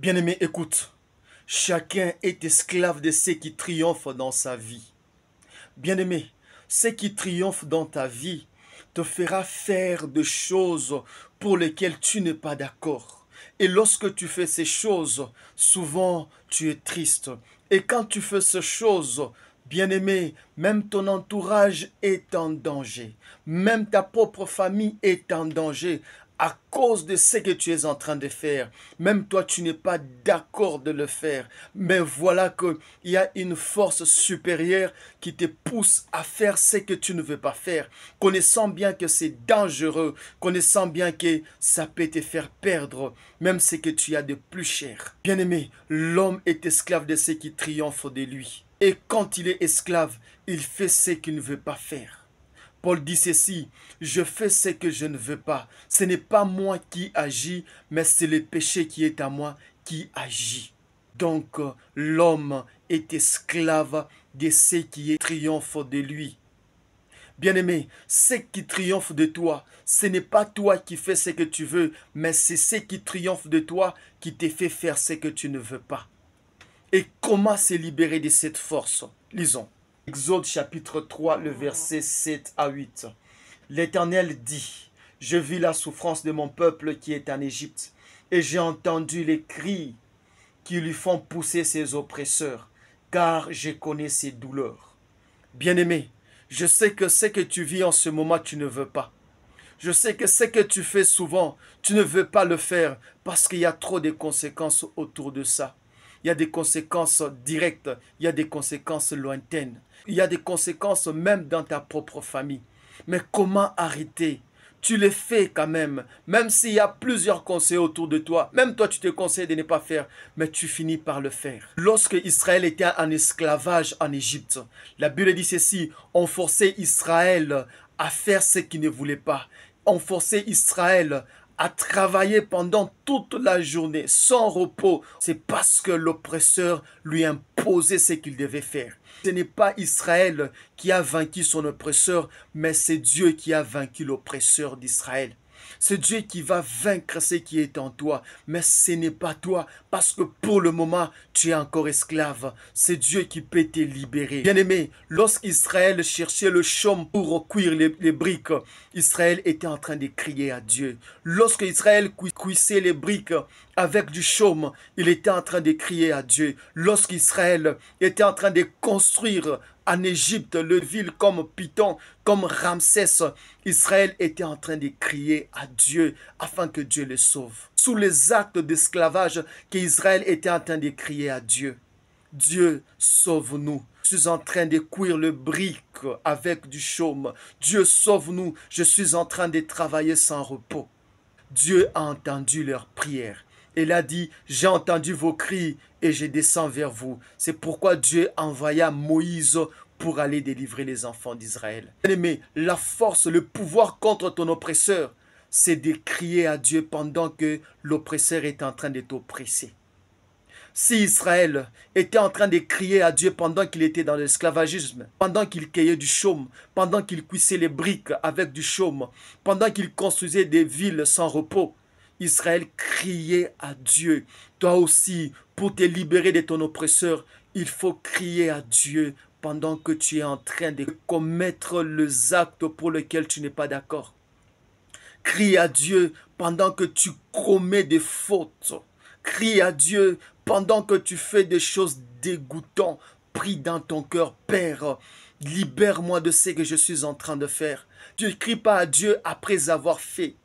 Bien-aimé, écoute, chacun est esclave de ce qui triomphe dans sa vie. Bien-aimé, ce qui triomphe dans ta vie te fera faire des choses pour lesquelles tu n'es pas d'accord. Et lorsque tu fais ces choses, souvent tu es triste. Et quand tu fais ces choses, bien-aimé, même ton entourage est en danger. Même ta propre famille est en danger à cause de ce que tu es en train de faire. Même toi, tu n'es pas d'accord de le faire. Mais voilà qu'il y a une force supérieure qui te pousse à faire ce que tu ne veux pas faire. Connaissant bien que c'est dangereux, connaissant bien que ça peut te faire perdre même ce que tu as de plus cher. Bien-aimé, l'homme est esclave de ce qui triomphe de lui. Et quand il est esclave, il fait ce qu'il ne veut pas faire. Paul dit ceci, je fais ce que je ne veux pas. Ce n'est pas moi qui agis, mais c'est le péché qui est à moi qui agit. Donc l'homme est esclave de ce qui triomphe de lui. Bien-aimé, ce qui triomphe de toi, ce n'est pas toi qui fais ce que tu veux, mais c'est ce qui triomphe de toi qui te fait faire ce que tu ne veux pas. Et comment se libérer de cette force? Lisons. Exode chapitre 3, le verset 7 à 8. L'Éternel dit, je vis la souffrance de mon peuple qui est en Égypte, et j'ai entendu les cris qui lui font pousser ses oppresseurs, car je connais ses douleurs. Bien-aimé, je sais que ce que tu vis en ce moment, tu ne veux pas. Je sais que ce que tu fais souvent, tu ne veux pas le faire parce qu'il y a trop de conséquences autour de ça. Il y a des conséquences directes, il y a des conséquences lointaines. Il y a des conséquences même dans ta propre famille. Mais comment arrêter? Tu le fais quand même s'il y a plusieurs conseils autour de toi. Même toi, tu te conseilles de ne pas faire, mais tu finis par le faire. Lorsque Israël était en esclavage en Égypte, la Bible dit ceci, on forçait Israël à faire ce qu'il ne voulait pas. On forçait Israël à travailler pendant toute la journée sans repos. C'est parce que l'oppresseur lui imposait ce qu'il devait faire. Ce n'est pas Israël qui a vaincu son oppresseur, mais c'est Dieu qui a vaincu l'oppresseur d'Israël. C'est Dieu qui va vaincre ce qui est en toi, mais ce n'est pas toi, parce que pour le moment, tu es encore esclave. C'est Dieu qui peut te libérer. Bien-aimé, lorsqu'Israël cherchait le chaume pour cuire les briques, Israël était en train de crier à Dieu. Lorsque Israël cuisait les briques avec du chaume, il était en train de crier à Dieu. Lorsqu'Israël était en train de construire en Égypte, le ville comme Python, comme Ramsès, Israël était en train de crier à Dieu afin que Dieu le sauve. Sous les actes d'esclavage qu'Israël était en train de crier à Dieu. Dieu, sauve-nous. Je suis en train de cuire le brique avec du chaume. Dieu, sauve-nous. Je suis en train de travailler sans repos. Dieu a entendu leurs prières. Il a dit, j'ai entendu vos cris et je descends vers vous. C'est pourquoi Dieu envoya Moïse pour aller délivrer les enfants d'Israël. Bien-aimé, la force, le pouvoir contre ton oppresseur, c'est de crier à Dieu pendant que l'oppresseur est en train de t'oppresser. Si Israël était en train de crier à Dieu pendant qu'il était dans l'esclavagisme, pendant qu'il cueillait du chaume, pendant qu'il cuissait les briques avec du chaume, pendant qu'il construisait des villes sans repos, Israël criait à Dieu. Toi aussi, pour te libérer de ton oppresseur, il faut crier à Dieu pendant que tu es en train de commettre les actes pour lesquels tu n'es pas d'accord. Crie à Dieu pendant que tu commets des fautes. Crie à Dieu pendant que tu fais des choses dégoûtantes. Prie dans ton cœur, Père, libère-moi de ce que je suis en train de faire. Tu ne cries pas à Dieu après avoir fait.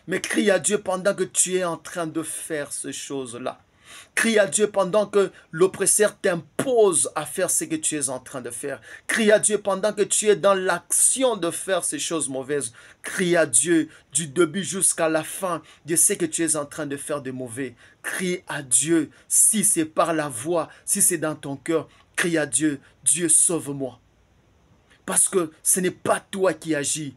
Mais crie à Dieu pendant que tu es en train de faire ces choses-là. Crie à Dieu pendant que l'oppresseur t'impose à faire ce que tu es en train de faire. Crie à Dieu pendant que tu es dans l'action de faire ces choses mauvaises. Crie à Dieu du début jusqu'à la fin de ce que tu es en train de faire de mauvais. Crie à Dieu si c'est par la voix, si c'est dans ton cœur. Crie à Dieu, Dieu sauve-moi. Parce que ce n'est pas toi qui agis.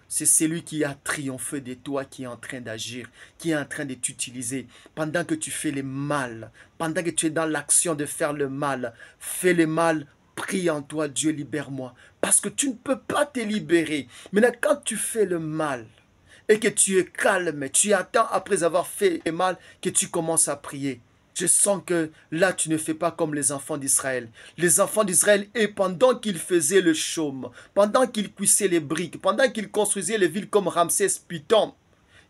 C'est celui qui a triomphé de toi qui est en train d'agir, qui est en train de t'utiliser. Pendant que tu fais le mal, pendant que tu es dans l'action de faire le mal, fais le mal, prie en toi, Dieu libère-moi. Parce que tu ne peux pas te libérer. Maintenant, quand tu fais le mal, et que tu es calme, tu attends après avoir fait mal que tu commences à prier. Je sens que là, tu ne fais pas comme les enfants d'Israël. Les enfants d'Israël, et pendant qu'ils faisaient le chaume, pendant qu'ils cuissaient les briques, pendant qu'ils construisaient les villes comme Ramsès, Python,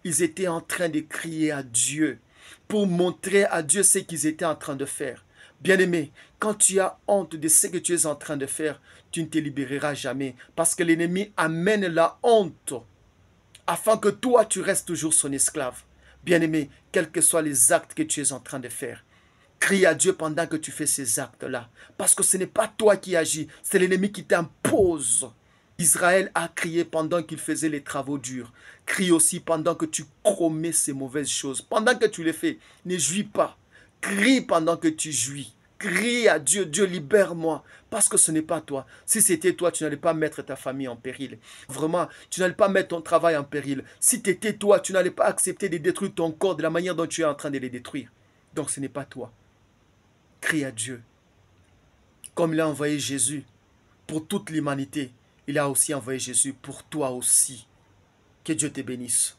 ils étaient en train de crier à Dieu pour montrer à Dieu ce qu'ils étaient en train de faire. Bien-aimé, quand tu as honte de ce que tu es en train de faire, tu ne te libéreras jamais parce que l'ennemi amène la honte afin que toi, tu restes toujours son esclave. Bien-aimé, quels que soient les actes que tu es en train de faire, crie à Dieu pendant que tu fais ces actes-là. Parce que ce n'est pas toi qui agis, c'est l'ennemi qui t'impose. Israël a crié pendant qu'il faisait les travaux durs. Crie aussi pendant que tu commets ces mauvaises choses. Pendant que tu les fais, ne jouis pas. Crie pendant que tu jouis. Crie à Dieu, Dieu libère-moi, parce que ce n'est pas toi. Si c'était toi, tu n'allais pas mettre ta famille en péril. Vraiment, tu n'allais pas mettre ton travail en péril. Si c'était toi, tu n'allais pas accepter de détruire ton corps de la manière dont tu es en train de les détruire. Donc ce n'est pas toi. Crie à Dieu. Comme il a envoyé Jésus pour toute l'humanité, il a aussi envoyé Jésus pour toi aussi. Que Dieu te bénisse.